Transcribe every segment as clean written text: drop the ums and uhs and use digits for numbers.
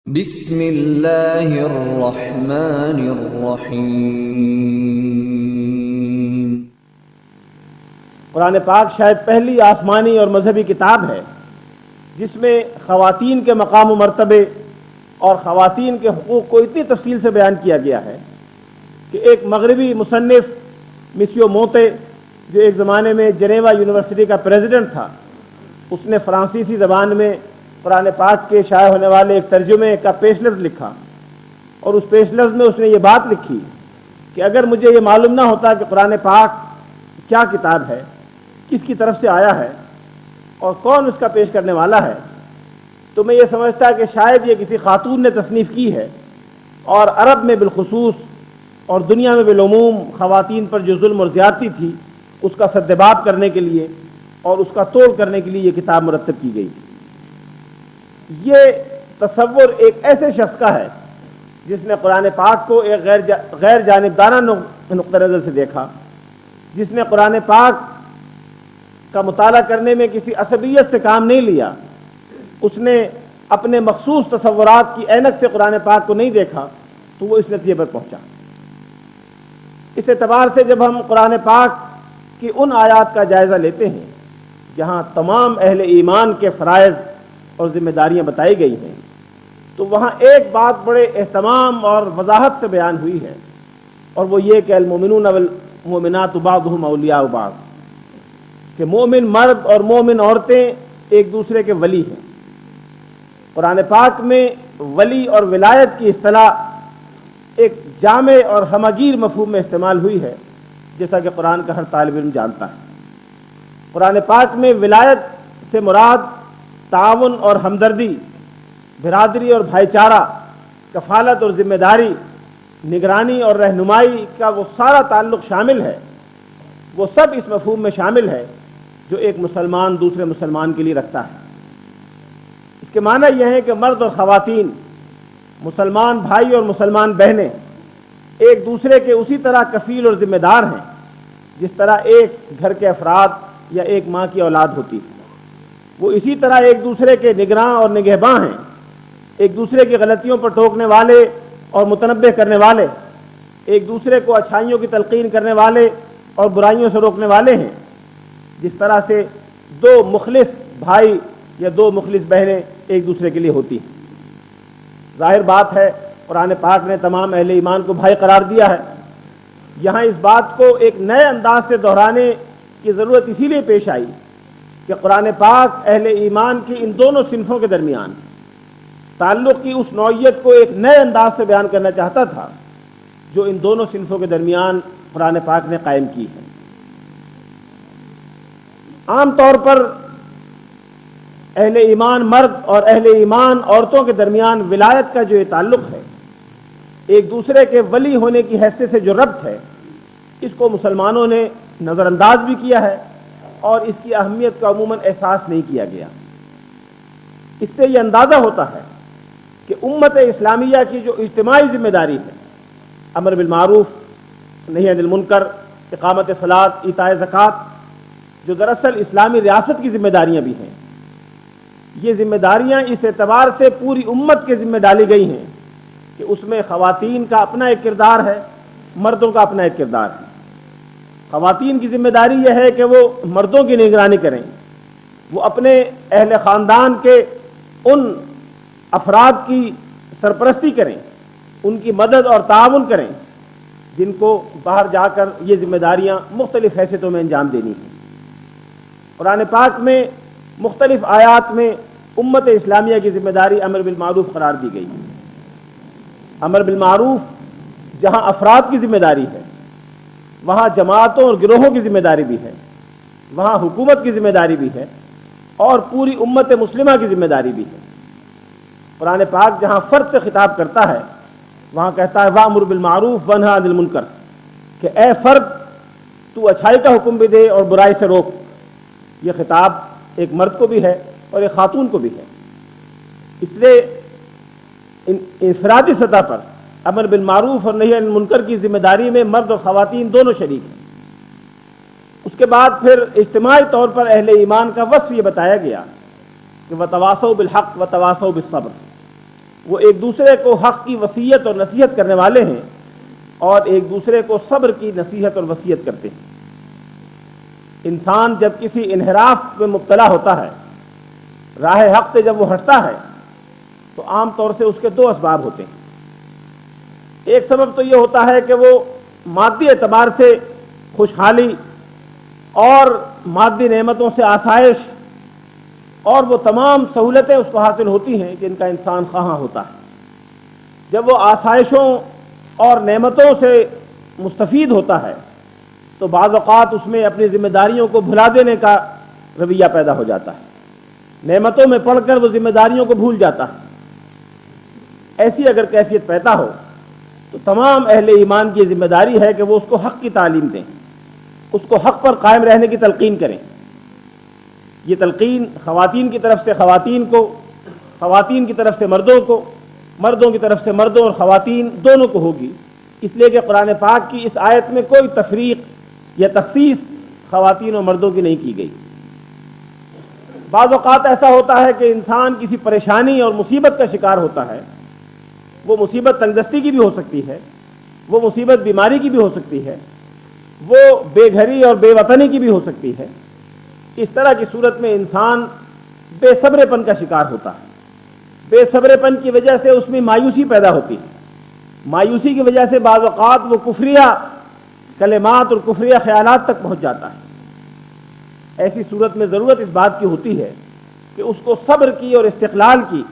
بسم اللہ الرحمن الرحیم۔ قرآن پاک شاید پہلی آسمانی اور مذہبی کتاب ہے جس میں خواتین کے مقام و مرتبے اور خواتین کے حقوق کو اتنی تفصیل سے بیان کیا گیا ہے کہ ایک مغربی مصنف مسیو موتے، جو ایک زمانے میں جنیوا یونیورسٹی کا پریزیڈنٹ تھا، اس نے فرانسیسی زبان میں قرآن پاک کے شائع ہونے والے ایک ترجمے کا پیش لفظ لکھا، اور اس پیش لفظ میں اس نے یہ بات لکھی کہ اگر مجھے یہ معلوم نہ ہوتا کہ قرآن پاک کیا کتاب ہے، کس کی طرف سے آیا ہے اور کون اس کا پیش کرنے والا ہے، تو میں یہ سمجھتا کہ شاید یہ کسی خاتون نے تصنیف کی ہے، اور عرب میں بالخصوص اور دنیا میں بالعموم خواتین پر جو ظلم اور زیادتی تھی اس کا سدباب کرنے کے لیے اور اس کا توڑ کرنے کے لیے یہ کتاب مرتب کی گئی۔ یہ تصور ایک ایسے شخص کا ہے جس نے قرآن پاک کو ایک غیر جانبدارانہ نقطہ نظر سے دیکھا، جس نے قرآن پاک کا مطالعہ کرنے میں کسی عصبیت سے کام نہیں لیا، اس نے اپنے مخصوص تصورات کی اینک سے قرآن پاک کو نہیں دیکھا، تو وہ اس نتیجے پر پہنچا۔ اس اعتبار سے جب ہم قرآن پاک کی ان آیات کا جائزہ لیتے ہیں جہاں تمام اہل ایمان کے فرائض اور ذمہ داریاں بتائی گئی ہیں، تو وہاں ایک بات بڑے اہتمام اور وضاحت سے بیان ہوئی ہے، اور وہ یہ کہ المؤمنون والمؤمنات بعضهم اولیاء بعض، کہ مومن مرد اور مومن عورتیں ایک دوسرے کے ولی ہیں۔ قرآن پاک میں ولی اور ولایت کی اصطلاح ایک جامع اور ہمگیر مفہوم میں استعمال ہوئی ہے، جیسا کہ قرآن کا ہر طالب علم جانتا ہے۔ قرآن پاک میں ولایت سے مراد تعاون اور ہمدردی، برادری اور بھائی چارہ، کفالت اور ذمہ داری، نگرانی اور رہنمائی کا وہ سارا تعلق شامل ہے، وہ سب اس مفہوم میں شامل ہے جو ایک مسلمان دوسرے مسلمان کے لیے رکھتا ہے۔ اس کے معنی یہ ہے کہ مرد اور خواتین، مسلمان بھائی اور مسلمان بہنیں ایک دوسرے کے اسی طرح کفیل اور ذمہ دار ہیں جس طرح ایک گھر کے افراد یا ایک ماں کی اولاد ہوتی ہے۔ وہ اسی طرح ایک دوسرے کے نگراں اور نگہباں ہیں، ایک دوسرے کی غلطیوں پر ٹوکنے والے اور متنبہ کرنے والے، ایک دوسرے کو اچھائیوں کی تلقین کرنے والے اور برائیوں سے روکنے والے ہیں، جس طرح سے دو مخلص بھائی یا دو مخلص بہنیں ایک دوسرے کے لیے ہوتی ہیں۔ ظاہر بات ہے قرآن پاک نے تمام اہل ایمان کو بھائی قرار دیا ہے۔ یہاں اس بات کو ایک نئے انداز سے دہرانے کی ضرورت اسی لیے پیش آئی کہ قرآن پاک اہل ایمان کی ان دونوں صنفوں کے درمیان تعلق کی اس نوعیت کو ایک نئے انداز سے بیان کرنا چاہتا تھا جو ان دونوں صنفوں کے درمیان قرآن پاک نے قائم کی ہے۔ عام طور پر اہل ایمان مرد اور اہل ایمان عورتوں کے درمیان ولایت کا جو یہ تعلق ہے، ایک دوسرے کے ولی ہونے کی حیثیت سے جو ربط ہے، اس کو مسلمانوں نے نظر انداز بھی کیا ہے اور اس کی اہمیت کا عموماً احساس نہیں کیا گیا۔ اس سے یہ اندازہ ہوتا ہے کہ امت اسلامیہ کی جو اجتماعی ذمہ داری ہے، امر بالمعروف، نہی عن المنکر، اقامت صلاۃ، ایتاء زکوٰۃ، جو دراصل اسلامی ریاست کی ذمہ داریاں بھی ہیں، یہ ذمہ داریاں اس اعتبار سے پوری امت کے ذمہ ڈالی گئی ہیں کہ اس میں خواتین کا اپنا ایک کردار ہے، مردوں کا اپنا ایک کردار ہے۔ خواتین کی ذمہ داری یہ ہے کہ وہ مردوں کی نگرانی کریں، وہ اپنے اہل خاندان کے ان افراد کی سرپرستی کریں، ان کی مدد اور تعاون کریں جن کو باہر جا کر یہ ذمہ داریاں مختلف حیثیتوں میں انجام دینی ہیں۔ قرآن پاک میں مختلف آیات میں امت اسلامیہ کی ذمہ داری امر بالمعروف قرار دی گئی ہے۔ امر بالمعروف جہاں افراد کی ذمہ داری ہے، وہاں جماعتوں اور گروہوں کی ذمہ داری بھی ہے، وہاں حکومت کی ذمہ داری بھی ہے، اور پوری امت مسلمہ کی ذمہ داری بھی ہے۔ قرآن پاک جہاں فرد سے خطاب کرتا ہے، وہاں کہتا ہے وَأْمُرْ بِالْمَعْرُوفِ وَانْهَ عَنِ الْمُنْكَرِ، کہ اے فرد تو اچھائی کا حکم بھی دے اور برائی سے روک۔ یہ خطاب ایک مرد کو بھی ہے اور ایک خاتون کو بھی ہے۔ اس لیے انفرادی سطح پر امر بالمعروف اور نہی عن المنکر کی ذمہ داری میں مرد اور خواتین دونوں شریک ہیں۔ اس کے بعد پھر اجتماعی طور پر اہل ایمان کا وصف یہ بتایا گیا کہ وتواصوا بالحق وتواصوا بالصبر، وہ ایک دوسرے کو حق کی وصیت اور نصیحت کرنے والے ہیں اور ایک دوسرے کو صبر کی نصیحت اور وصیت کرتے ہیں۔ انسان جب کسی انحراف میں مبتلا ہوتا ہے، راہ حق سے جب وہ ہٹتا ہے، تو عام طور سے اس کے دو اسباب ہوتے ہیں۔ ایک سبب تو یہ ہوتا ہے کہ وہ مادی اعتبار سے خوشحالی اور مادی نعمتوں سے آسائش اور وہ تمام سہولتیں اس کو حاصل ہوتی ہیں جن کا انسان خواہاں ہوتا ہے۔ جب وہ آسائشوں اور نعمتوں سے مستفید ہوتا ہے تو بعض اوقات اس میں اپنی ذمہ داریوں کو بھلا دینے کا رویہ پیدا ہو جاتا ہے، نعمتوں میں پڑھ کر وہ ذمہ داریوں کو بھول جاتا ہے۔ ایسی اگر کیفیت پیدا ہو تو تمام اہل ایمان کی ذمہ داری ہے کہ وہ اس کو حق کی تعلیم دیں، اس کو حق پر قائم رہنے کی تلقین کریں۔ یہ تلقین خواتین کی طرف سے خواتین کو، خواتین کی طرف سے مردوں کو، مردوں کی طرف سے مردوں اور خواتین دونوں کو ہوگی، اس لیے کہ قرآن پاک کی اس آیت میں کوئی تفریق یا تخصیص خواتین اور مردوں کی نہیں کی گئی۔ بعض اوقات ایسا ہوتا ہے کہ انسان کسی پریشانی اور مصیبت کا شکار ہوتا ہے، وہ مصیبت تنگدستی کی بھی ہو سکتی ہے، وہ مصیبت بیماری کی بھی ہو سکتی ہے، وہ بے گھری اور بے وطنی کی بھی ہو سکتی ہے۔ اس طرح کی صورت میں انسان بے صبرے پن کا شکار ہوتا ہے۔ بے صبرے پن کی وجہ سے اس میں مایوسی پیدا ہوتی ہے، مایوسی کی وجہ سے بعض اوقات وہ کفریہ کلمات اور کفریہ خیالات تک پہنچ جاتا ہے۔ ایسی صورت میں ضرورت اس بات کی ہوتی ہے کہ اس کو صبر کی اور استقلال کی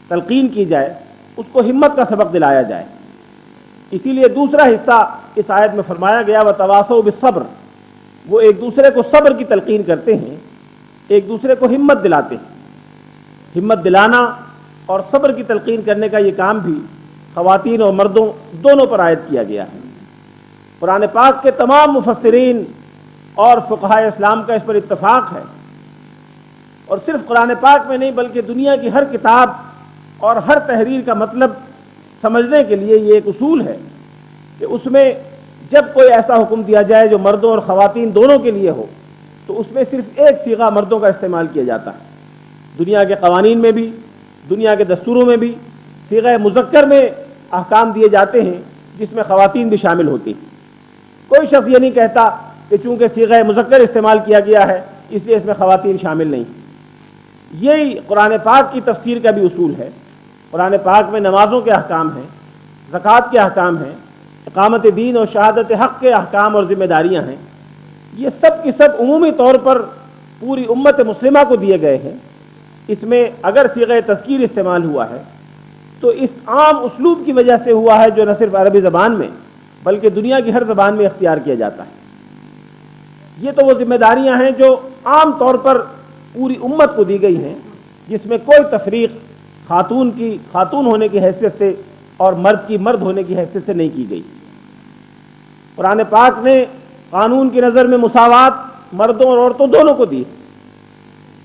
تلقین کی جائے، اس کو ہمت کا سبق دلایا جائے۔ اسی لیے دوسرا حصہ اس آیت میں فرمایا گیا وَتَوَاصَوْا بِالصَّبْرِ، وہ ایک دوسرے کو صبر کی تلقین کرتے ہیں، ایک دوسرے کو ہمت دلاتے ہیں۔ ہمت دلانا اور صبر کی تلقین کرنے کا یہ کام بھی خواتین اور مردوں دونوں پر عائد کیا گیا ہے۔ قرآن پاک کے تمام مفسرین اور فقہائے اسلام کا اس پر اتفاق ہے، اور صرف قرآن پاک میں نہیں بلکہ دنیا کی ہر کتاب اور ہر تحریر کا مطلب سمجھنے کے لیے یہ ایک اصول ہے کہ اس میں جب کوئی ایسا حکم دیا جائے جو مردوں اور خواتین دونوں کے لیے ہو تو اس میں صرف ایک صیغہ مردوں کا استعمال کیا جاتا ہے۔ دنیا کے قوانین میں بھی، دنیا کے دستوروں میں بھی صیغہ مذکر میں احکام دیے جاتے ہیں جس میں خواتین بھی شامل ہوتی ہیں۔ کوئی شخص یہ نہیں کہتا کہ چونکہ صیغہ مذکر استعمال کیا گیا ہے اس لیے اس میں خواتین شامل نہیں۔ یہی قرآن پاک کی تفسیر کا بھی اصول ہے۔ قرآن پاک میں نمازوں کے احکام ہیں، زکوٰۃ کے احکام ہیں، اقامت دین اور شہادت حق کے احکام اور ذمہ داریاں ہیں۔ یہ سب کی سب عمومی طور پر پوری امت مسلمہ کو دیے گئے ہیں۔ اس میں اگر صیغہ تذکیر استعمال ہوا ہے تو اس عام اسلوب کی وجہ سے ہوا ہے جو نہ صرف عربی زبان میں بلکہ دنیا کی ہر زبان میں اختیار کیا جاتا ہے۔ یہ تو وہ ذمہ داریاں ہیں جو عام طور پر پوری امت کو دی گئی ہیں، جس میں کوئی تفریق خاتون کی خاتون ہونے کی حیثیت سے اور مرد کی مرد ہونے کی حیثیت سے نہیں کی گئی۔ قرآن پاک نے قانون کی نظر میں مساوات مردوں اور عورتوں دونوں کو دی،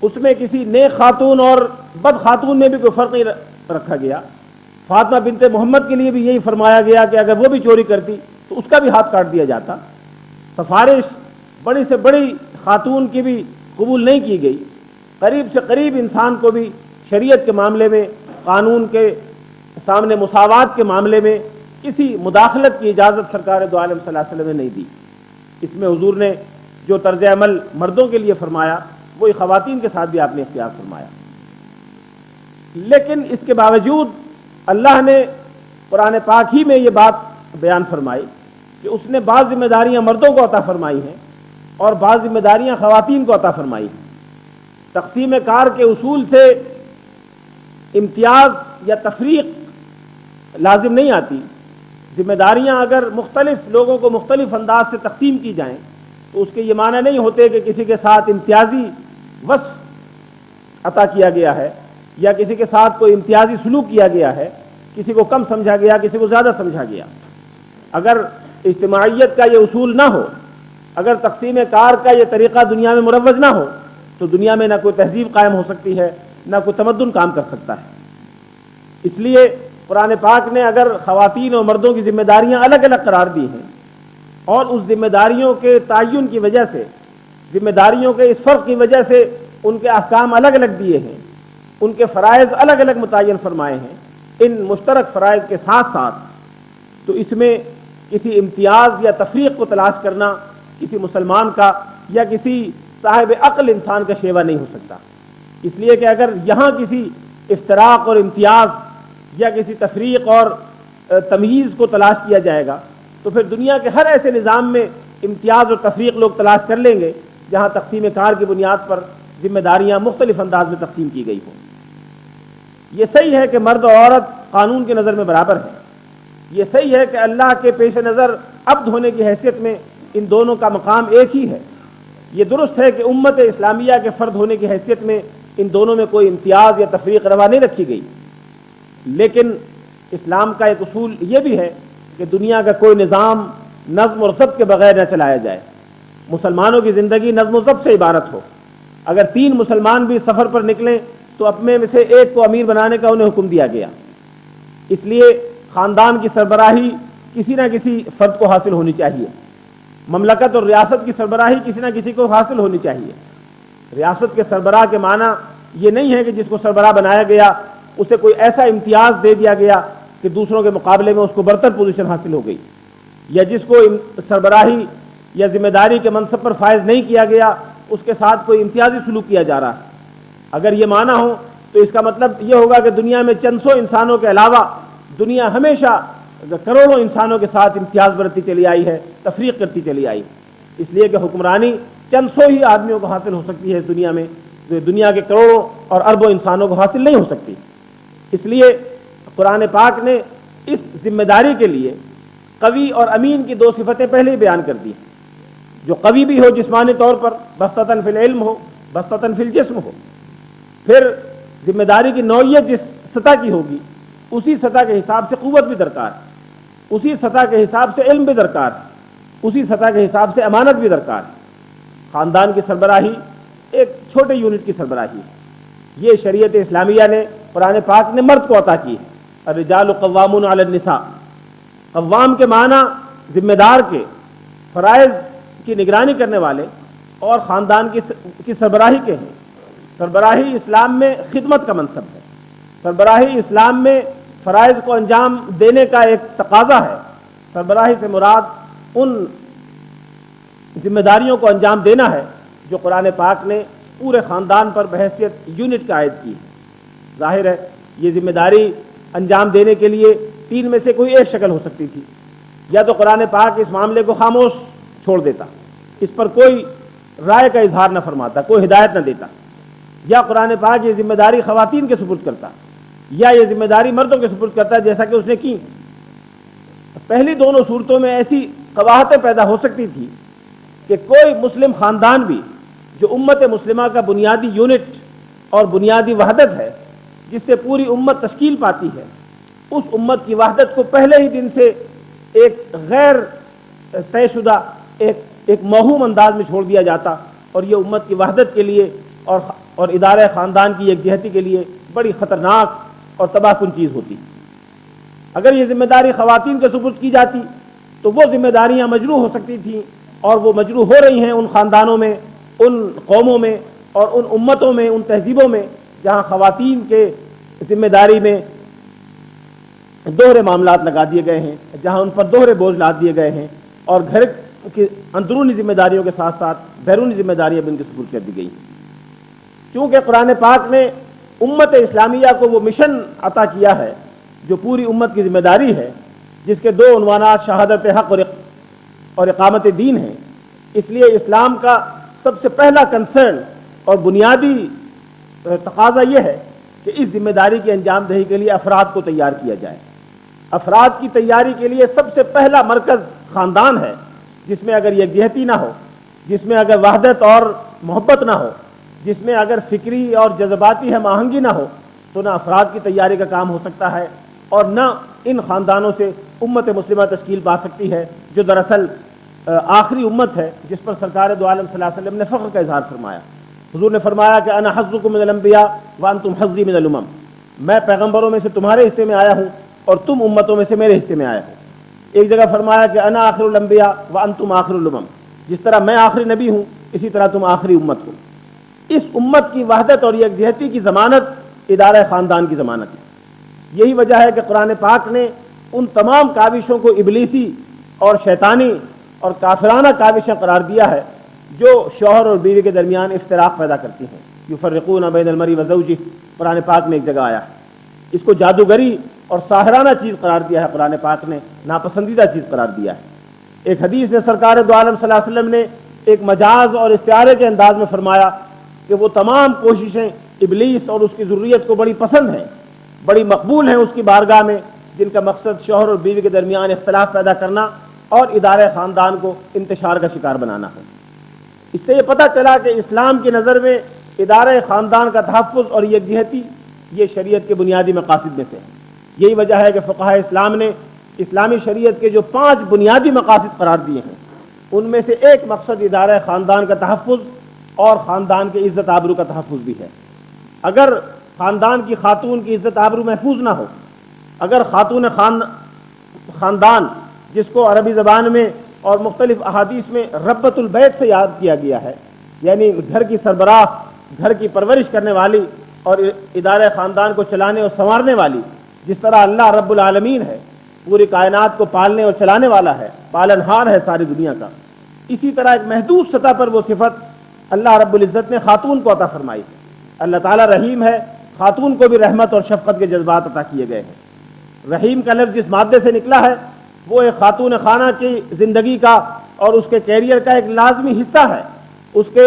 اس میں کسی نیک خاتون اور بد خاتون میں بھی کوئی فرق نہیں رکھا گیا۔ فاطمہ بنت محمد کے لیے بھی یہی فرمایا گیا کہ اگر وہ بھی چوری کرتی تو اس کا بھی ہاتھ کاٹ دیا جاتا۔ سفارش بڑی سے بڑی خاتون کی بھی قبول نہیں کی گئی۔ قریب سے قریب انسان کو بھی شریعت کے معاملے میں، قانون کے سامنے مساوات کے معاملے میں کسی مداخلت کی اجازت سرکار دو عالم صلی اللہ علیہ وسلم نے نہیں دی۔ اس میں حضور نے جو طرز عمل مردوں کے لیے فرمایا وہی خواتین کے ساتھ بھی آپ نے اختیار فرمایا۔ لیکن اس کے باوجود اللہ نے قرآن پاک ہی میں یہ بات بیان فرمائی کہ اس نے بعض ذمہ داریاں مردوں کو عطا فرمائی ہیں اور بعض ذمہ داریاں خواتین کو عطا فرمائی ہیں۔ تقسیم کار کے اصول سے امتیاز یا تفریق لازم نہیں آتی۔ ذمہ داریاں اگر مختلف لوگوں کو مختلف انداز سے تقسیم کی جائیں تو اس کے یہ معنی نہیں ہوتے کہ کسی کے ساتھ امتیازی وصف عطا کیا گیا ہے یا کسی کے ساتھ کوئی امتیازی سلوک کیا گیا ہے، کسی کو کم سمجھا گیا، کسی کو زیادہ سمجھا گیا۔ اگر اجتماعیت کا یہ اصول نہ ہو، اگر تقسیم کار کا یہ طریقہ دنیا میں مروج نہ ہو تو دنیا میں نہ کوئی تہذیب قائم ہو سکتی ہے، نہ کوئی تمدن کام کر سکتا ہے۔ اس لیے قرآن پاک نے اگر خواتین اور مردوں کی ذمہ داریاں الگ الگ قرار دی ہیں اور اس ذمہ داریوں کے تعین کی وجہ سے، ذمہ داریوں کے اس فرق کی وجہ سے ان کے احکام الگ الگ دیے ہیں، ان کے فرائض الگ الگ متعین فرمائے ہیں، ان مشترک فرائض کے ساتھ ساتھ تو اس میں کسی امتیاز یا تفریق کو تلاش کرنا کسی مسلمان کا یا کسی صاحب عقل انسان کا شیوا نہیں ہو سکتا، اس لیے کہ اگر یہاں کسی افتراق اور امتیاز یا کسی تفریق اور تمییز کو تلاش کیا جائے گا تو پھر دنیا کے ہر ایسے نظام میں امتیاز اور تفریق لوگ تلاش کر لیں گے جہاں تقسیم کار کی بنیاد پر ذمہ داریاں مختلف انداز میں تقسیم کی گئی ہوں۔ یہ صحیح ہے کہ مرد اور عورت قانون کی نظر میں برابر ہیں، یہ صحیح ہے کہ اللہ کے پیش نظر عبد ہونے کی حیثیت میں ان دونوں کا مقام ایک ہی ہے، یہ درست ہے کہ امت اسلامیہ کے فرد ہونے کی حیثیت میں ان دونوں میں کوئی امتیاز یا تفریق روا نہیں رکھی گئی، لیکن اسلام کا ایک اصول یہ بھی ہے کہ دنیا کا کوئی نظام نظم اور ضبط کے بغیر نہ چلایا جائے۔ مسلمانوں کی زندگی نظم و ضبط سے عبارت ہو، اگر 3 مسلمان بھی سفر پر نکلیں تو اپنے میں سے ایک کو امیر بنانے کا انہیں حکم دیا گیا، اس لیے خاندان کی سربراہی کسی نہ کسی فرد کو حاصل ہونی چاہیے، مملکت اور ریاست کی سربراہی کسی نہ کسی کو حاصل ہونی چاہیے۔ ریاست کے سربراہ کے معنی یہ نہیں ہے کہ جس کو سربراہ بنایا گیا اسے کوئی ایسا امتیاز دے دیا گیا کہ دوسروں کے مقابلے میں اس کو برتر پوزیشن حاصل ہو گئی، یا جس کو سربراہی یا ذمہ داری کے منصب پر فائز نہیں کیا گیا اس کے ساتھ کوئی امتیازی سلوک کیا جا رہا ہے۔ اگر یہ معنی ہو تو اس کا مطلب یہ ہوگا کہ دنیا میں چند سو انسانوں کے علاوہ دنیا ہمیشہ کروڑوں انسانوں کے ساتھ امتیاز برتتی چلی آئی ہے، تفریق کرتی چلی آئی، اس لیے کہ حکمرانی چند سو ہی آدمیوں کو حاصل ہو سکتی ہے اس دنیا میں، جو دنیا کے کروڑوں اور اربوں انسانوں کو حاصل نہیں ہو سکتی۔ اس لیے قرآن پاک نے اس ذمہ داری کے لیے قوی اور امین کی 2 صفتیں پہلے ہی بیان کر دی، جو قوی بھی ہو جسمانی طور پر، بسطتاً فی العلم ہو، بسطتاً فی الجسم ہو، پھر ذمہ داری کی نوعیت جس سطح کی ہوگی اسی سطح کے حساب سے قوت بھی درکار ہے، اسی سطح کے حساب سے علم بھی درکار ہے، اسی سطح کے حساب سے امانت بھی درکار ہے۔ خاندان کی سربراہی ایک چھوٹے یونٹ کی سربراہی ہے، یہ شریعت اسلامیہ نے قرآن پاک نے مرد کو عطا کی ہے۔ الرجال قوامون علی النساء، قوام کے معنی ذمہ دار کے، فرائض کی نگرانی کرنے والے اور خاندان کی سربراہی کے ہیں۔ سربراہی اسلام میں خدمت کا منصب ہے، سربراہی اسلام میں فرائض کو انجام دینے کا ایک تقاضا ہے۔ سربراہی سے مراد ان ذمہ داریوں کو انجام دینا ہے جو قرآن پاک نے پورے خاندان پر بحیثیت یونٹ کا عائد کی ہے۔ ظاہر ہے یہ ذمہ داری انجام دینے کے لیے 3 میں سے کوئی ایک شکل ہو سکتی تھی، یا تو قرآن پاک اس معاملے کو خاموش چھوڑ دیتا، اس پر کوئی رائے کا اظہار نہ فرماتا، کوئی ہدایت نہ دیتا، یا قرآن پاک یہ ذمہ داری خواتین کے سپرد کرتا، یا یہ ذمہ داری مردوں کے سپرد کرتا جیسا کہ اس نے کی۔ پہلی دونوں صورتوں میں ایسی قباحتیں پیدا ہو سکتی تھی کہ کوئی مسلم خاندان بھی جو امت مسلمہ کا بنیادی یونٹ اور بنیادی وحدت ہے، جس سے پوری امت تشکیل پاتی ہے، اس امت کی وحدت کو پہلے ہی دن سے ایک غیر طے شدہ ایک موہوم انداز میں چھوڑ دیا جاتا، اور یہ امت کی وحدت کے لیے اور ادارہ خاندان کی یکجہتی کے لیے بڑی خطرناک اور تباہ کن چیز ہوتی۔ اگر یہ ذمہ داری خواتین کے سپرد کی جاتی تو وہ ذمہ داریاں مجروح ہو سکتی تھیں، اور وہ مجروح ہو رہی ہیں ان خاندانوں میں، ان قوموں میں اور ان امتوں میں، ان تہذیبوں میں جہاں خواتین کے ذمہ داری میں دوہرے معاملات لگا دیے گئے ہیں، جہاں ان پر دوہرے بوجھ لاد دیے گئے ہیں، اور گھر کی اندرونی ذمہ داریوں کے ساتھ ساتھ بیرونی ذمہ داریاں بھی ان کے سپرد کر دی گئی ہیں۔ چونکہ قرآن پاک نے امت اسلامیہ کو وہ مشن عطا کیا ہے جو پوری امت کی ذمہ داری ہے، جس کے 2 عنوانات شہادت حق اور اقامت دین ہیں، اس لیے اسلام کا سب سے پہلا کنسرن اور بنیادی تقاضا یہ ہے کہ اس ذمہ داری کی انجام دہی کے لیے افراد کو تیار کیا جائے۔ افراد کی تیاری کے لیے سب سے پہلا مرکز خاندان ہے، جس میں اگر یکجہتی نہ ہو، جس میں اگر وحدت اور محبت نہ ہو، جس میں اگر فکری اور جذباتی ہم آہنگی نہ ہو، تو نہ افراد کی تیاری کا کام ہو سکتا ہے، اور نہ ان خاندانوں سے امت مسلمہ تشکیل پا سکتی ہے، جو دراصل آخری امت ہے جس پر سرکار دو عالم صلی اللہ علیہ وسلم نے فخر کا اظہار فرمایا۔ حضور نے فرمایا کہ انا حظکم من الانبیاء وانتم حظی من الامم، میں پیغمبروں میں سے تمہارے حصے میں آیا ہوں اور تم امتوں میں سے میرے حصے میں آئے ہو۔ ایک جگہ فرمایا کہ انا آخر الانبیاء وانتم آخر الامم، جس طرح میں آخری نبی ہوں اسی طرح تم آخری امت ہو۔ اس امت کی وحدت اور یکجہتی کی ضمانت ادارہ خاندان کی ضمانت ہے۔ یہی وجہ ہے کہ قرآن پاک نے ان تمام کاوشوں کو ابلیسی اور شیطانی اور کافرانہ کاوشیں قرار دیا ہے جو شوہر اور بیوی کے درمیان افتراق پیدا کرتی ہیں. یفرقون بین المرء وزوجہ قرآن پاک میں ایک جگہ آیا ہے. اس کو جادوگری اور ساحرانہ چیز قرار دیا ہے قرآن پاک نے, ناپسندیدہ چیز قرار دیا ہے. ایک حدیث میں سرکار دو عالم صلی اللہ علیہ وسلم نے ایک مجاز اور استعارے کے انداز میں فرمایا کہ وہ تمام کوششیں ابلیس اور اس کی ذریت کو بڑی پسند ہیں, بڑی مقبول ہیں اس کی بارگاہ میں, جن کا مقصد شوہر اور بیوی کے درمیان اختلاف پیدا کرنا اور ادارہ خاندان کو انتشار کا شکار بنانا ہے. اس سے یہ پتہ چلا کہ اسلام کی نظر میں ادارہ خاندان کا تحفظ اور یکجہتی یہ شریعت کے بنیادی مقاصد میں سے ہے. یہی وجہ ہے کہ فقہاء اسلام نے اسلامی شریعت کے جو 5 بنیادی مقاصد قرار دیے ہیں ان میں سے ایک مقصد ادارہ خاندان کا تحفظ اور خاندان کے عزت آبرو کا تحفظ بھی ہے. اگر خاندان کی خاتون کی عزت آبرو محفوظ نہ ہو, اگر خاتون خاندان جس کو عربی زبان میں اور مختلف احادیث میں ربۃ البیت سے یاد کیا گیا ہے, یعنی گھر کی سربراہ, گھر کی پرورش کرنے والی اور ادارہ خاندان کو چلانے اور سنوارنے والی, جس طرح اللہ رب العالمین ہے, پوری کائنات کو پالنے اور چلانے والا ہے, پالنہار ہے ساری دنیا کا, اسی طرح ایک محدود سطح پر وہ صفت اللہ رب العزت نے خاتون کو عطا فرمائی ہے. اللہ تعالیٰ رحیم ہے, خاتون کو بھی رحمت اور شفقت کے جذبات عطا کیے گئے ہیں. رحیم کا لفظ جس مادے سے نکلا ہے وہ ایک خاتون خانہ کی زندگی کا اور اس کے کیریئر کا ایک لازمی حصہ ہے, اس کے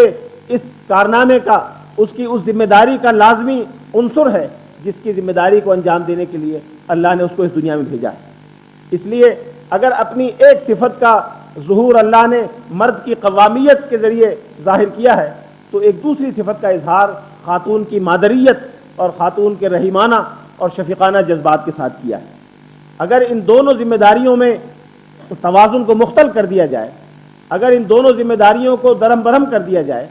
اس کارنامے کا, اس کی اس ذمہ داری کا لازمی عنصر ہے جس کی ذمہ داری کو انجام دینے کے لیے اللہ نے اس کو اس دنیا میں بھیجا ہے. اس لیے اگر اپنی ایک صفت کا ظہور اللہ نے مرد کی قوامیت کے ذریعے ظاہر کیا ہے تو ایک دوسری صفت کا اظہار خاتون کی مادریت اور خاتون کے رحیمانہ اور شفیقانہ جذبات کے ساتھ کیا ہے. اگر ان دونوں ذمہ داریوں میں توازن کو مختل کر دیا جائے, اگر ان دونوں ذمہ داریوں کو درم برہم کر دیا جائے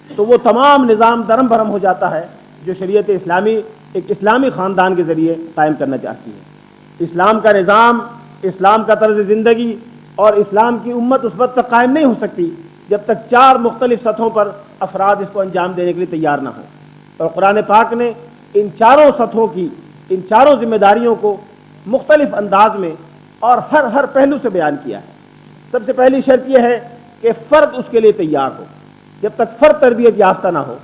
تو وہ تمام نظام درم برہم ہو جاتا ہے جو شریعت اسلامی ایک اسلامی خاندان کے ذریعے قائم کرنا چاہتی ہے. اسلام کا نظام, اسلام کا طرز زندگی اور اسلام کی امت اس وقت تک قائم نہیں ہو سکتی جب تک 4 مختلف سطحوں پر افراد اس کو انجام دینے کے لیے تیار نہ ہوں. اور قرآن پاک نے ان 4 سطحوں کی, ان 4 ذمہ داریوں کو مختلف انداز میں اور ہر پہلو سے بیان کیا ہے. سب سے پہلی شرط یہ ہے کہ فرد اس کے لیے تیار ہو. جب تک فرد تربیت یافتہ نہ ہو,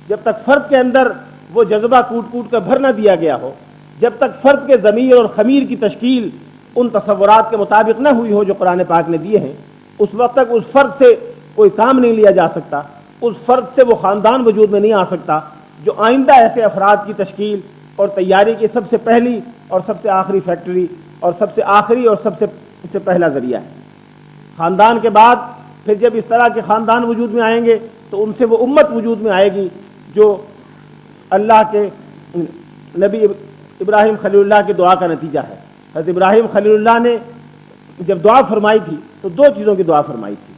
جب تک فرد کے اندر وہ جذبہ کوٹ کوٹ کر بھر نہ دیا گیا ہو, جب تک فرد کے ضمیر اور خمیر کی تشکیل ان تصورات کے مطابق نہ ہوئی ہو جو قرآن پاک نے دیے ہیں, اس وقت تک اس فرد سے کوئی کام نہیں لیا جا سکتا, اس فرد سے وہ خاندان وجود میں نہیں آ سکتا جو آئندہ ایسے افراد کی تشکیل اور تیاری کی سب سے پہلی اور سب سے آخری فیکٹری اور سب سے آخری اور سب سے پہلا ذریعہ ہے. خاندان کے بعد پھر جب اس طرح کے خاندان وجود میں آئیں گے تو ان سے وہ امت وجود میں آئے گی جو اللہ کے نبی ابراہیم خلیل اللہ کی دعا کا نتیجہ ہے. حضرت ابراہیم خلیل اللہ نے جب دعا فرمائی تھی تو 2 چیزوں کی دعا فرمائی تھی.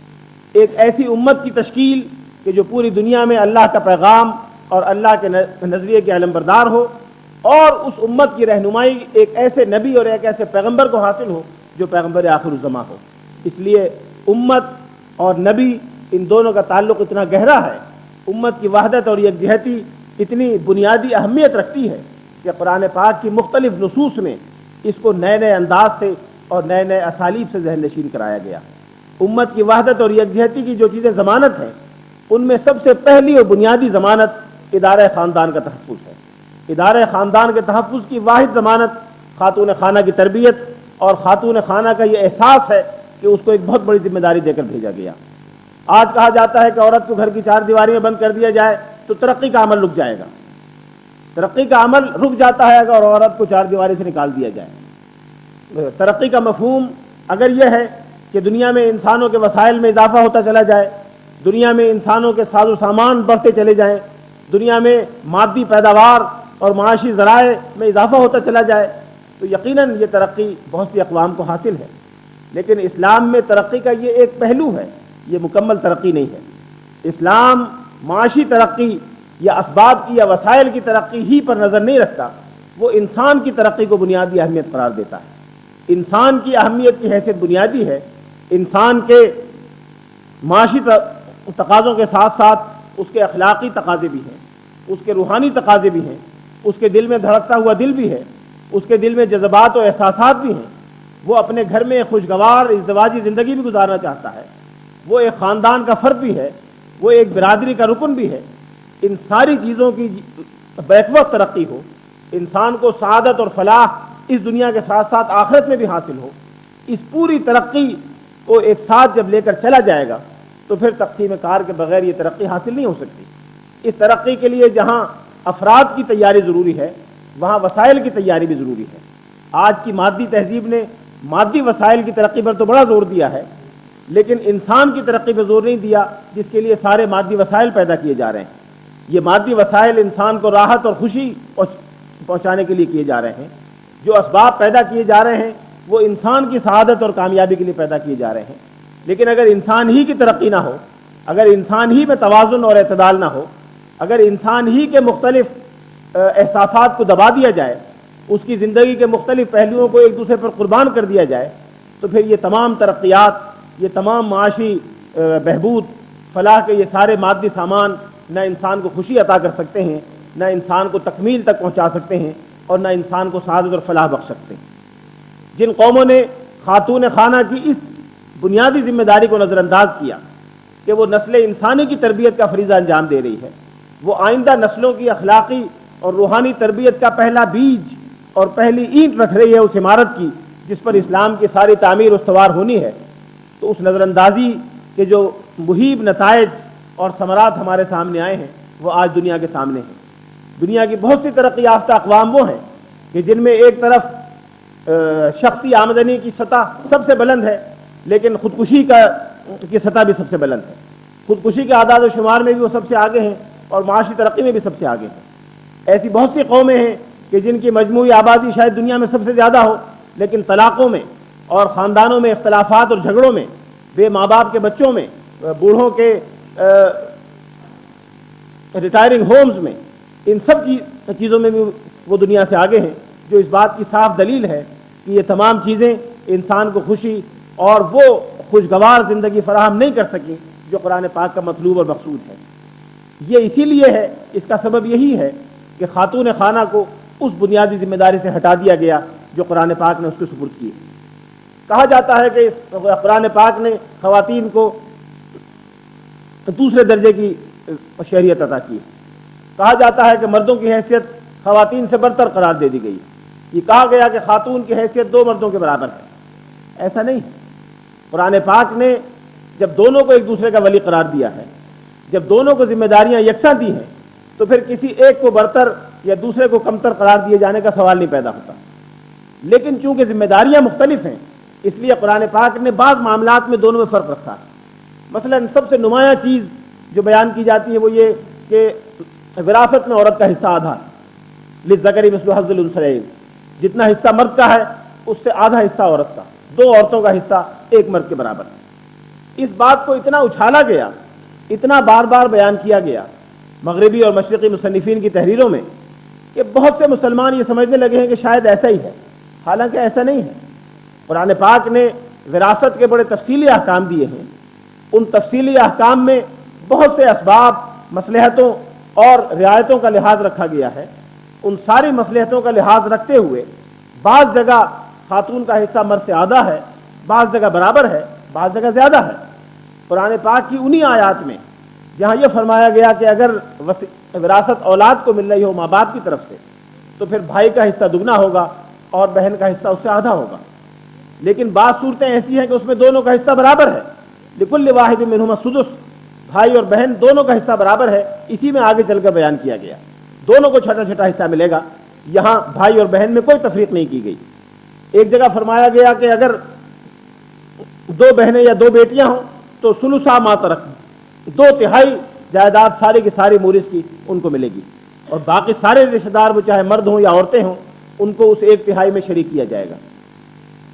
ایک ایسی امت کی تشکیل کہ جو پوری دنیا میں اللہ کا پیغام اور اللہ کے نظریے کے علمبردار ہو, اور اس امت کی رہنمائی ایک ایسے نبی اور ایک ایسے پیغمبر کو حاصل ہو جو پیغمبر آخر الزماں ہو. اس لیے امت اور نبی ان دونوں کا تعلق اتنا گہرا ہے, امت کی وحدت اور یکجہتی اتنی بنیادی اہمیت رکھتی ہے کہ قرآن پاک کی مختلف نصوص میں اس کو نئے انداز سے اور نئے اسالیب سے ذہن نشین کرایا گیا. امت کی وحدت اور یکجہتی کی جو چیزیں ضمانت ہیں ان میں سب سے پہلی اور بنیادی ضمانت ادارہ خاندان کا تحفظ ہے. ادارہ خاندان کے تحفظ کی واحد ضمانت خاتون خانہ کی تربیت اور خاتون خانہ کا یہ احساس ہے کہ اس کو ایک بہت بڑی ذمہ داری دے کر بھیجا گیا. آج کہا جاتا ہے کہ عورت کو گھر کی 4 دیواری میں بند کر دیا جائے تو ترقی کا عمل رک جائے گا. ترقی کا عمل رک جاتا ہے اگر عورت کو 4 دیواری سے نکال دیا جائے. ترقی کا مفہوم اگر یہ ہے کہ دنیا میں انسانوں کے وسائل میں اضافہ ہوتا چلا جائے, دنیا میں انسانوں کے ساز و سامان بڑھتے چلے جائیں, دنیا میں مادی پیداوار اور معاشی ذرائع میں اضافہ ہوتا چلا جائے, تو یقیناً یہ ترقی بہت سی اقوام کو حاصل ہے. لیکن اسلام میں ترقی کا یہ ایک پہلو ہے, یہ مکمل ترقی نہیں ہے. اسلام معاشی ترقی یا اسباب کی یا وسائل کی ترقی ہی پر نظر نہیں رکھتا, وہ انسان کی ترقی کو بنیادی اہمیت قرار دیتا ہے. انسان کی اہمیت کی حیثیت بنیادی ہے. انسان کے معاشی تقاضوں کے ساتھ ساتھ اس کے اخلاقی تقاضے بھی ہیں, اس کے روحانی تقاضے بھی ہیں, اس کے دل میں دھڑکتا ہوا دل بھی ہے, اس کے دل میں جذبات و احساسات بھی ہیں، وہ اپنے گھر میں خوشگوار ازدواجی زندگی بھی گزارنا چاہتا ہے، وہ ایک خاندان کا فرد بھی ہے، وہ ایک برادری کا رکن بھی ہے، ان ساری چیزوں کی بیک وقت ترقی ہو، انسان کو سعادت اور فلاح اس دنیا کے ساتھ ساتھ آخرت میں بھی حاصل ہو، اس پوری ترقی کو ایک ساتھ جب لے کر چلا جائے گا تو پھر تقسیم کار کے بغیر یہ ترقی حاصل نہیں ہو سکتی۔ اس ترقی کے لیے جہاں افراد کی تیاری ضروری ہے وہاں وسائل کی تیاری بھی ضروری ہے۔ آج کی مادی تہذیب نے مادی وسائل کی ترقی پر تو بڑا زور دیا ہے، لیکن انسان کی ترقی پر زور نہیں دیا، جس کے لیے سارے مادی وسائل پیدا کیے جا رہے ہیں۔ یہ مادی وسائل انسان کو راحت اور خوشی پہنچانے کے لیے کیے جا رہے ہیں، جو اسباب پیدا کیے جا رہے ہیں وہ انسان کی سعادت اور کامیابی کے لیے پیدا کیے جا رہے ہیں، لیکن اگر انسان ہی کی ترقی نہ ہو، اگر انسان ہی میں توازن اور اعتدال نہ ہو، اگر انسان ہی کے مختلف احساسات کو دبا دیا جائے، اس کی زندگی کے مختلف پہلوؤں کو ایک دوسرے پر قربان کر دیا جائے، تو پھر یہ تمام ترقیات، یہ تمام معاشی بہبود، فلاح کے یہ سارے مادی سامان نہ انسان کو خوشی عطا کر سکتے ہیں، نہ انسان کو تکمیل تک پہنچا سکتے ہیں، اور نہ انسان کو سعادت اور فلاح بخش سکتے ہیں۔ جن قوموں نے خاتون خانہ کی اس بنیادی ذمہ داری کو نظر انداز کیا کہ وہ نسل انسانی کی تربیت کا فریضہ انجام دے رہی ہے، وہ آئندہ نسلوں کی اخلاقی اور روحانی تربیت کا پہلا بیج اور پہلی اینٹ رکھ رہی ہے اس عمارت کی جس پر اسلام کی ساری تعمیر استوار ہونی ہے، تو اس نظر اندازی کے جو مہیب نتائج اور ثمرات ہمارے سامنے آئے ہیں وہ آج دنیا کے سامنے ہیں۔ دنیا کی بہت سی ترقی یافتہ اقوام وہ ہیں کہ جن میں ایک طرف شخصی آمدنی کی سطح سب سے بلند ہے، لیکن خودکشی کی سطح بھی سب سے بلند ہے۔ خودکشی کے اعداد و شمار میں بھی وہ سب سے آگے ہیں اور معاشی ترقی میں بھی سب سے آگے ہیں۔ ایسی بہت سی قومیں ہیں کہ جن کی مجموعی آبادی شاید دنیا میں سب سے زیادہ ہو، لیکن طلاقوں میں اور خاندانوں میں اختلافات اور جھگڑوں میں، بے ماں باپ کے بچوں میں، بوڑھوں کے ریٹائرنگ ہومز میں، ان سب چیزوں میں بھی وہ دنیا سے آگے ہیں، جو اس بات کی صاف دلیل ہے کہ یہ تمام چیزیں انسان کو خوشی اور وہ خوشگوار زندگی فراہم نہیں کر سکیں جو قرآن پاک کا مطلوب اور مقصود ہے۔ یہ اسی لیے ہے، اس کا سبب یہی ہے کہ خاتون خانہ کو اس بنیادی ذمہ داری سے ہٹا دیا گیا جو قرآن پاک نے اس کے سپرد کی ہے۔ کہا جاتا ہے کہ قرآن پاک نے خواتین کو دوسرے درجے کی شہریت عطا کی ہے۔ کہا جاتا ہے کہ مردوں کی حیثیت خواتین سے برتر قرار دے دی گئی۔ یہ کہا گیا کہ خاتون کی حیثیت 2 مردوں کے برابر ہے۔ ایسا نہیں، قرآن پاک نے جب دونوں کو ایک دوسرے کا ولی قرار دیا ہے، جب دونوں کو ذمہ داریاں یکساں دی ہیں، تو پھر کسی ایک کو برتر یا دوسرے کو کمتر قرار دیے جانے کا سوال نہیں پیدا ہوتا۔ لیکن چونکہ ذمہ داریاں مختلف ہیں، اس لیے قرآن پاک نے بعض معاملات میں دونوں میں فرق رکھا ہے۔ مثلا سب سے نمایاں چیز جو بیان کی جاتی ہے وہ یہ کہ وراثت میں عورت کا حصہ آدھا ہے، للذکر مثل حظ الانثیین، جتنا حصہ مرد کا ہے اس سے آدھا حصہ عورت کا، 2 عورتوں کا حصہ 1 مرد کے برابر ہے۔ اس بات کو اتنا اچھالا گیا، اتنا بار بار بیان کیا گیا مغربی اور مشرقی مصنفین کی تحریروں میں کہ بہت سے مسلمان یہ سمجھنے لگے ہیں کہ شاید ایسا ہی ہے، حالانکہ ایسا نہیں ہے۔ قرآن پاک نے وراثت کے بڑے تفصیلی احکام دیے ہیں، ان تفصیلی احکام میں بہت سے اسباب، مصلحتوں اور رعایتوں کا لحاظ رکھا گیا ہے۔ ان ساری مصلحتوں کا لحاظ رکھتے ہوئے بعض جگہ خاتون کا حصہ مرد سے آدھا ہے، بعض جگہ برابر ہے، بعض جگہ زیادہ ہے۔ قرآن پاک کی انہی آیات میں جہاں یہ فرمایا گیا کہ اگر وراثت اولاد کو مل رہی ہو ماں باپ کی طرف سے تو پھر بھائی کا حصہ دگنا ہوگا اور بہن کا حصہ اس سے آدھا ہوگا، لیکن بعض صورتیں ایسی ہیں کہ اس میں دونوں کا حصہ برابر ہے، لکل واحد منہما السدس، بھائی اور بہن دونوں کا حصہ برابر ہے۔ اسی میں آگے چل کر بیان کیا گیا دونوں کو چھوٹا چھوٹا حصہ ملے گا، یہاں بھائی اور بہن میں کوئی تفریق نہیں کی گئی۔ ایک جگہ فرمایا گیا کہ اگر 2 بہنیں یا 2 بیٹیاں ہوں تو ثلثا ما ترک، 2/3 جائیداد ساری کی ساری مورث کی ان کو ملے گی، اور باقی سارے رشتہ دار وہ چاہے مرد ہوں یا عورتیں ہوں ان کو اس 1/3 میں شریک کیا جائے گا۔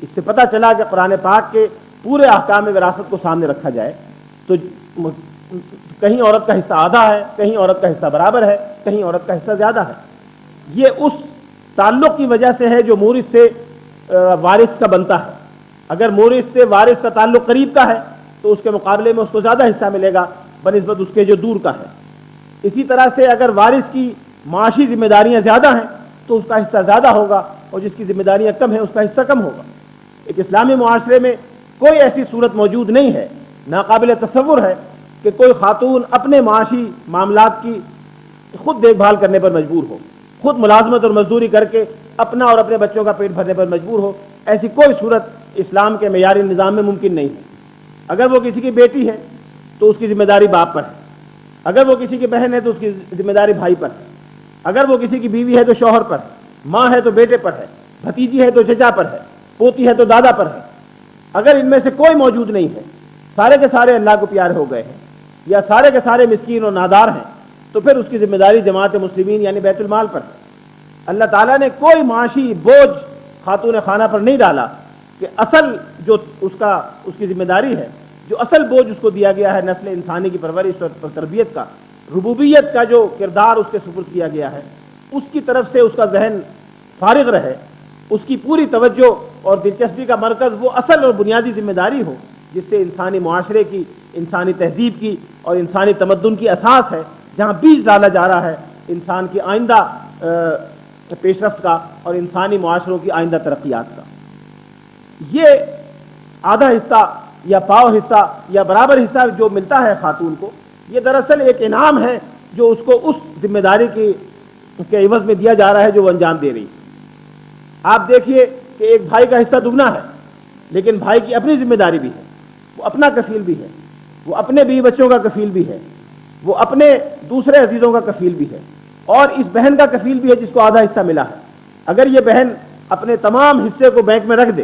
اس سے پتہ چلا کہ قرآن پاک کے پورے احکام وراثت کو سامنے رکھا جائے تو کہیں عورت کا حصہ آدھا ہے، کہیں عورت کا حصہ برابر ہے، کہیں عورت کا حصہ زیادہ ہے۔ یہ اس تعلق کی وجہ سے ہے جو مورث سے وارث کا بنتا ہے۔ اگر مورث سے وارث کا تعلق قریب کا ہے تو اس کے مقابلے میں اس کو زیادہ حصہ ملے گا بنسبت اس کے جو دور کا ہے۔ اسی طرح سے اگر وارث کی معاشی ذمہ داریاں زیادہ ہیں تو اس کا حصہ زیادہ ہوگا، اور جس کی ذمہ داریاں کم ہیں اس کا حصہ کم ہوگا۔ ایک اسلامی معاشرے میں کوئی ایسی صورت موجود نہیں ہے، ناقابل تصور ہے کہ کوئی خاتون اپنے معاشی معاملات کی خود دیکھ بھال کرنے پر مجبور ہو، خود ملازمت اور مزدوری کر کے اپنا اور اپنے بچوں کا پیٹ بھرنے پر مجبور ہو۔ ایسی کوئی صورت اسلام کے معیاری نظام میں ممکن نہیں ہے۔ اگر وہ کسی کی بیٹی ہے تو اس کی ذمہ داری باپ پر ہے، اگر وہ کسی کی بہن ہے تو اس کی ذمہ داری بھائی پر ہے، اگر وہ کسی کی بیوی ہے تو شوہر پر ہے، ماں ہے تو بیٹے پر ہے، بھتیجی ہے تو چچا پر ہے، پوتی ہے تو دادا پر ہے۔ اگر ان میں سے کوئی موجود نہیں ہے، سارے کے سارے اللہ کو پیارے ہو گئے ہیں یا سارے کے سارے مسکین اور نادار ہیں، تو پھر اس کی ذمہ داری جماعت مسلمین یعنی بیت المال پر ہے۔ اللہ تعالیٰ نے کوئی معاشی بوجھ خاتون خانہ پر نہیں ڈالا کہ اصل جو اس کی ذمہ داری ہے، جو اصل بوجھ اس کو دیا گیا ہے نسل انسانی کی پرورش اور تربیت کا، ربوبیت کا جو کردار اس کے سپرد کیا گیا ہے، اس کی طرف سے اس کا ذہن فارغ رہے، اس کی پوری توجہ اور دلچسپی کا مرکز وہ اصل اور بنیادی ذمہ داری ہو جس سے انسانی معاشرے کی، انسانی تہذیب کی اور انسانی تمدن کی اساس ہے، جہاں بیج ڈالا جا رہا ہے انسان کی آئندہ پیش رفت کا اور انسانی معاشروں کی آئندہ ترقیات کا۔ یہ آدھا حصہ یا پاؤ حصہ یا برابر حصہ جو ملتا ہے خاتون کو، یہ دراصل ایک انعام ہے جو اس کو اس ذمہ داری کے عوض میں دیا جا رہا ہے جو وہ انجام دے رہی ہے۔ آپ دیکھیے کہ ایک بھائی کا حصہ دگنا ہے، لیکن بھائی کی اپنی ذمہ داری بھی ہے، وہ اپنا کفیل بھی ہے، وہ اپنے بیوی بچوں کا کفیل بھی ہے، وہ اپنے دوسرے عزیزوں کا کفیل بھی ہے، اور اس بہن کا کفیل بھی ہے جس کو آدھا حصہ ملا ہے۔ اگر یہ بہن اپنے تمام حصے کو بینک میں رکھ دے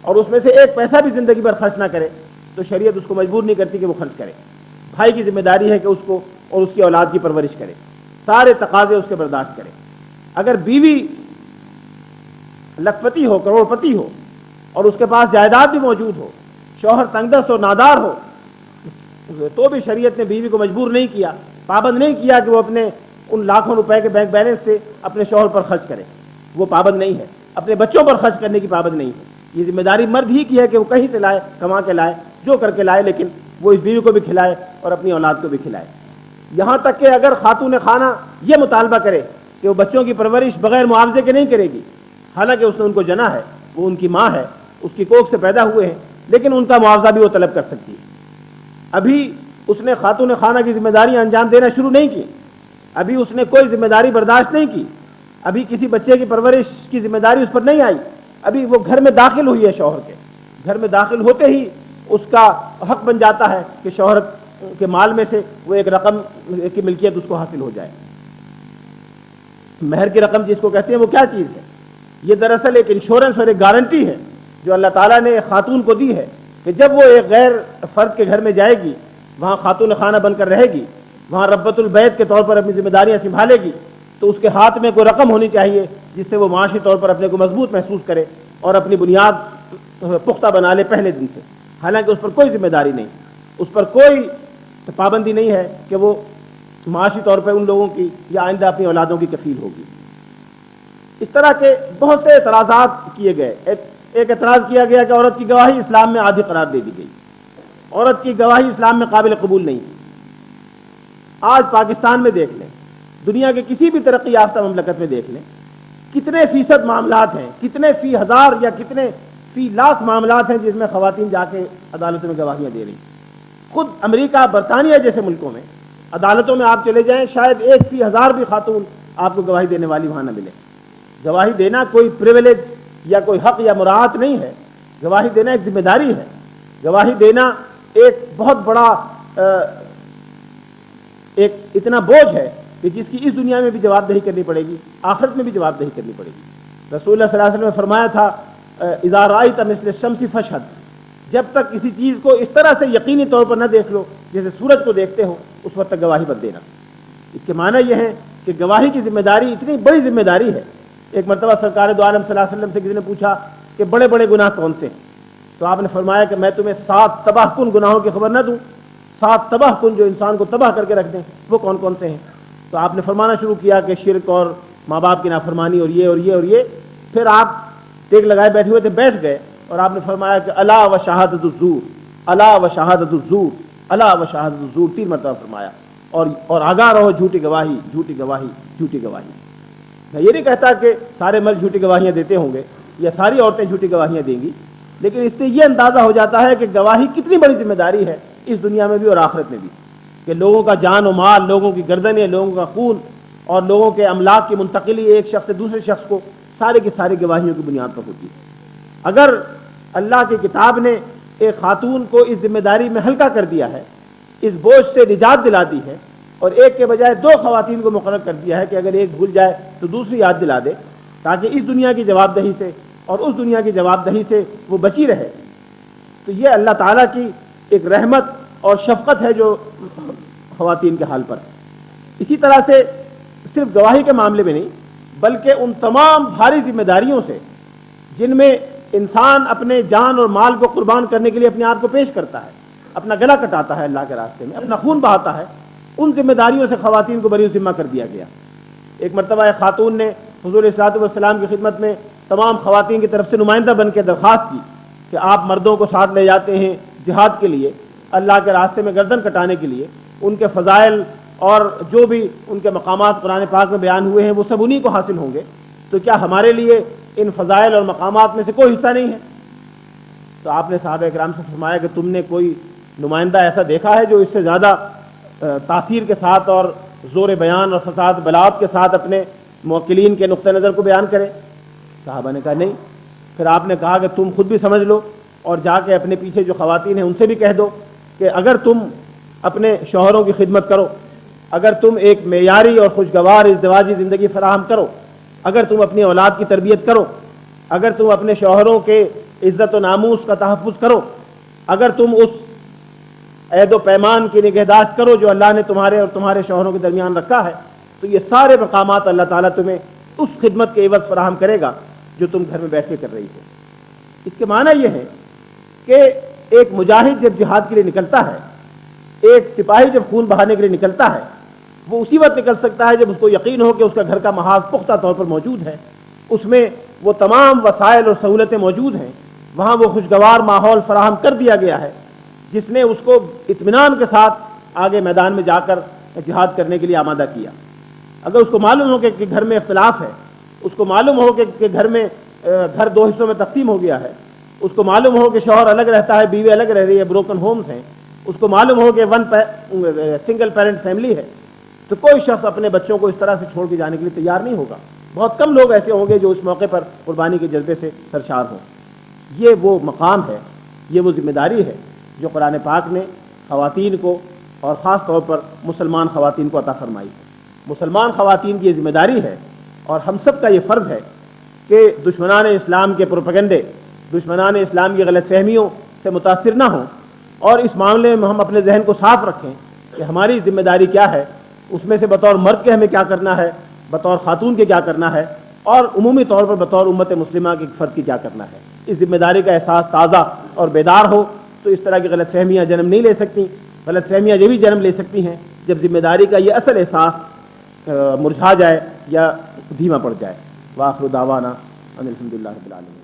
اور اس میں سے ایک پیسہ بھی زندگی پر خرچ نہ کرے تو شریعت اس کو مجبور نہیں کرتی کہ وہ خرچ کرے۔ بھائی کی ذمہ داری ہے کہ اس کو اور اس کی اولاد کی پرورش کرے، سارے تقاضے اس کے برداشت کرے۔ اگر بیوی لکھپتی ہو، کروڑ پتی ہو اور اس کے پاس جائیداد بھی موجود ہو، شوہر تنگ دست اور نادار ہو، تو بھی شریعت نے بیوی کو مجبور نہیں کیا، پابند نہیں کیا کہ وہ اپنے ان لاکھوں روپے کے بینک بیلنس سے اپنے شوہر پر خرچ کرے۔ وہ پابند نہیں ہے، اپنے بچوں پر خرچ کرنے کی پابند نہیں ہے۔ یہ ذمہ داری مرد ہی کی ہے کہ وہ کہیں سے لائے، کما کے لائے، جو کر کے لائے، لیکن وہ اس بیوی کو بھی کھلائے اور اپنی اولاد کو بھی کھلائے۔ یہاں تک کہ اگر خاتون خانہ یہ مطالبہ کرے کہ وہ بچوں کی پرورش بغیر معاوضے کے نہیں کرے گی، حالانکہ اس نے ان کو جنا ہے، وہ ان کی ماں ہے، اس کی کوکھ سے پیدا ہوئے ہیں، لیکن ان کا معاوضہ بھی وہ طلب کر سکتی ہے۔ ابھی اس نے خاتون خانہ کی ذمہ داریاں انجام دینا شروع نہیں کی، ابھی اس نے کوئی ذمہ داری برداشت نہیں کی، ابھی کسی بچے کی پرورش کی ذمہ داری اس پر نہیں آئی، ابھی وہ گھر میں داخل ہوئی ہے شوہر کے، گھر میں داخل ہوتے ہی اس کا حق بن جاتا ہے کہ شوہر کے مال میں سے وہ ایک رقم کی ملکیت اس کو حاصل ہو جائے۔ مہر کی رقم جس کو کہتے ہیں وہ کیا چیز ہے؟ یہ دراصل ایک انشورنس اور ایک گارنٹی ہے جو اللہ تعالیٰ نے خاتون کو دی ہے کہ جب وہ ایک غیر فرد کے گھر میں جائے گی، وہاں خاتون خانہ بن کر رہے گی، وہاں ربۃ البیت کے طور پر اپنی ذمہ داریاں سنبھالے گی، تو اس کے ہاتھ میں کوئی رقم ہونی چاہیے جس سے وہ معاشی طور پر اپنے کو مضبوط محسوس کرے اور اپنی بنیاد پختہ بنا لے پہلے دن سے۔ حالانکہ اس پر کوئی ذمہ داری نہیں، اس پر کوئی پابندی نہیں ہے کہ وہ معاشی طور پر ان لوگوں کی یا آئندہ اپنی اولادوں کی کفیل ہوگی۔ اس طرح کے بہت سے اعتراضات کیے گئے۔ ایک اعتراض کیا گیا کہ عورت کی گواہی اسلام میں عادی قرار دے دی گئی، عورت کی گواہی اسلام میں قابل قبول نہیں۔ آج پاکستان میں دیکھ لیں، دنیا کے کسی بھی ترقی یافتہ مملکت میں دیکھ لیں، کتنے فیصد معاملات ہیں، کتنے فی ہزار یا کتنے فی لاکھ معاملات ہیں جس میں خواتین جا کے عدالتوں میں گواہیاں دے رہی۔ خود امریکہ، برطانیہ جیسے ملکوں میں عدالتوں میں آپ چلے جائیں، شاید 1/1000 بھی خاتون آپ کو گواہی دینے والی وہاں نہ ملے۔ گواہی دینا کوئی پریویلیج یا کوئی حق یا مراعات نہیں ہے، گواہی دینا ایک ذمہ داری ہے، گواہی دینا ایک بہت بڑا ایک اتنا بوجھ ہے کہ جس کی اس دنیا میں بھی جواب دہی کرنی پڑے گی، آخرت میں بھی جواب دہی کرنی پڑے گی۔ رسول اللہ صلی اللہ علیہ وسلم نے فرمایا تھا اذا رأیت مثل الشمس فاشہد، جب تک کسی چیز کو اس طرح سے یقینی طور پر نہ دیکھ لو جیسے سورج کو دیکھتے ہو، اس وقت تک گواہی مت دینا۔ اس کے معنی یہ ہے کہ گواہی کی ذمہ داری اتنی بڑی ذمہ داری ہے۔ ایک مرتبہ سرکار دو عالم صلی اللہ علیہ وسلم سے کسی نے پوچھا کہ بڑے بڑے گناہ کون سے ہیں، تو آپ نے فرمایا کہ میں تمہیں 7 تباہ کن گناہوں کی خبر نہ دوں؟ 7 تباہ کن جو انسان کو تباہ کر کے رکھ دیں، وہ کون کون سے ہیں؟ تو آپ نے فرمانا شروع کیا کہ شرک اور ماں باپ کی نافرمانی اور یہ اور یہ اور یہ۔ پھر آپ ٹیک لگائے بیٹھے ہوئے تھے، بیٹھ گئے اور آپ نے فرمایا کہ الا و شہادت الزور، الا و شہادت الزور، الا و شہادت الزور، 3 مرتبہ فرمایا، اور آگاہ رہو جھوٹی گواہی، جھوٹی گواہی، جھوٹی گواہی۔ میں یہ نہیں کہتا کہ سارے مرد جھوٹی گواہیاں دیتے ہوں گے یا ساری عورتیں جھوٹی گواہیاں دیں گی، لیکن اس سے یہ اندازہ ہو جاتا ہے کہ گواہی کتنی بڑی ذمہ داری ہے اس دنیا میں بھی اور آخرت میں بھی، کہ لوگوں کا جان و مال، لوگوں کی گردنیں، لوگوں کا خون اور لوگوں کے املاک کی منتقلی ایک شخص سے دوسرے شخص کو سارے کی ساری گواہیوں کی بنیاد پر ہوتی ہے۔ اگر اللہ کی کتاب نے ایک خاتون کو اس ذمہ داری میں ہلکا کر دیا ہے، اس بوجھ سے نجات دلا دی ہے، اور ایک کے بجائے 2 خواتین کو مقرر کر دیا ہے کہ اگر ایک بھول جائے تو دوسری یاد دلا دے، تاکہ اس دنیا کی جواب دہی سے اور اس دنیا کی جواب دہی سے وہ بچی رہے، تو یہ اللہ تعالیٰ کی ایک رحمت اور شفقت ہے جو خواتین کے حال پر ہے۔ اسی طرح سے صرف گواہی کے معاملے میں نہیں بلکہ ان تمام بھاری ذمہ داریوں سے جن میں انسان اپنے جان اور مال کو قربان کرنے کے لیے اپنے آپ کو پیش کرتا ہے، اپنا گلا کٹاتا ہے اللہ کے راستے میں، اپنا خون بہاتا ہے، ان ذمہ داریوں سے خواتین کو بری ذمہ کر دیا گیا۔ ایک مرتبہ ایک خاتون نے حضور صلی اللہ علیہ وسلم کی خدمت میں تمام خواتین کی طرف سے نمائندہ بن کے درخواست کی کہ آپ مردوں کو ساتھ لے جاتے ہیں جہاد کے لیے، اللہ کے راستے میں گردن کٹانے کے لیے، ان کے فضائل اور جو بھی ان کے مقامات قرآن پاک میں بیان ہوئے ہیں وہ سب انہی کو حاصل ہوں گے، تو کیا ہمارے لیے ان فضائل اور مقامات میں سے کوئی حصہ نہیں ہے؟ تو آپ نے صحابہ کرام سے فرمایا کہ تم نے کوئی نمائندہ ایسا دیکھا ہے جو اس سے زیادہ تاثیر کے ساتھ اور زور بیان اور فساد بلاغت کے ساتھ اپنے موکلین کے نقطہ نظر کو بیان کرے؟ صحابہ نے کہا نہیں۔ پھر آپ نے کہا کہ تم خود بھی سمجھ لو اور جا کے اپنے پیچھے جو خواتین ہیں ان سے بھی کہہ دو کہ اگر تم اپنے شوہروں کی خدمت کرو، اگر تم ایک معیاری اور خوشگوار ازدواجی زندگی فراہم کرو، اگر تم اپنی اولاد کی تربیت کرو، اگر تم اپنے شوہروں کے عزت و ناموس کا تحفظ کرو، اگر تم اس عہد و پیمان کی نگہداشت کرو جو اللہ نے تمہارے اور تمہارے شوہروں کے درمیان رکھا ہے، تو یہ سارے مقامات اللہ تعالیٰ تمہیں اس خدمت کے عوض فراہم کرے گا جو تم گھر میں بیٹھ کے کر رہی ہو۔ اس کے معنی یہ ہے کہ ایک مجاہد جب جہاد کے لیے نکلتا ہے، ایک سپاہی جب خون بہانے کے لیے نکلتا ہے، وہ اسی وقت نکل سکتا ہے جب اس کو یقین ہو کہ اس کا گھر کا محاذ پختہ طور پر موجود ہے، اس میں وہ تمام وسائل اور سہولتیں موجود ہیں، وہاں وہ خوشگوار ماحول فراہم کر دیا گیا ہے جس نے اس کو اطمینان کے ساتھ آگے میدان میں جا کر جہاد کرنے کے لیے آمادہ کیا۔ اگر اس کو معلوم ہو کہ گھر میں اختلاف ہے، اس کو معلوم ہو کہ گھر میں گھر 2 حصوں میں تقسیم ہو گیا ہے، اس کو معلوم ہو کہ شوہر الگ رہتا ہے، بیوی الگ رہ رہی ہے، بروکن ہومز ہیں، اس کو معلوم ہو کہ سنگل پیرنٹ فیملی ہے، تو کوئی شخص اپنے بچوں کو اس طرح سے چھوڑ کے جانے کے لیے تیار نہیں ہوگا۔ بہت کم لوگ ایسے ہوں گے جو اس موقع پر قربانی کے جذبے سے سرشار ہوں۔ یہ وہ مقام ہے، یہ وہ ذمہ داری ہے جو قرآن پاک نے خواتین کو اور خاص طور پر مسلمان خواتین کو عطا فرمائی ہے۔ مسلمان خواتین کی یہ ذمہ داری ہے اور ہم سب کا یہ فرض ہے کہ دشمنان اسلام کے پروپیگنڈے، دشمنان اسلام کی غلط فہمیوں سے متاثر نہ ہوں، اور اس معاملے میں ہم اپنے ذہن کو صاف رکھیں کہ ہماری ذمہ داری کیا ہے، اس میں سے بطور مرد کے ہمیں کیا کرنا ہے، بطور خاتون کے کیا کرنا ہے، اور عمومی طور پر بطور امت مسلمہ کے فرد کی کیا کرنا ہے۔ اس ذمہ داری کا احساس تازہ اور بیدار ہو تو اس طرح کی غلط فہمیاں جنم نہیں لے سکتی۔ غلط فہمیاں یہ بھی جنم لے سکتی ہیں جب ذمہ داری کا یہ اصل احساس مرجھا جائے یا دھیما پڑ جائے۔ وآخر دعوانا ان الحمد للہ رب العالمین۔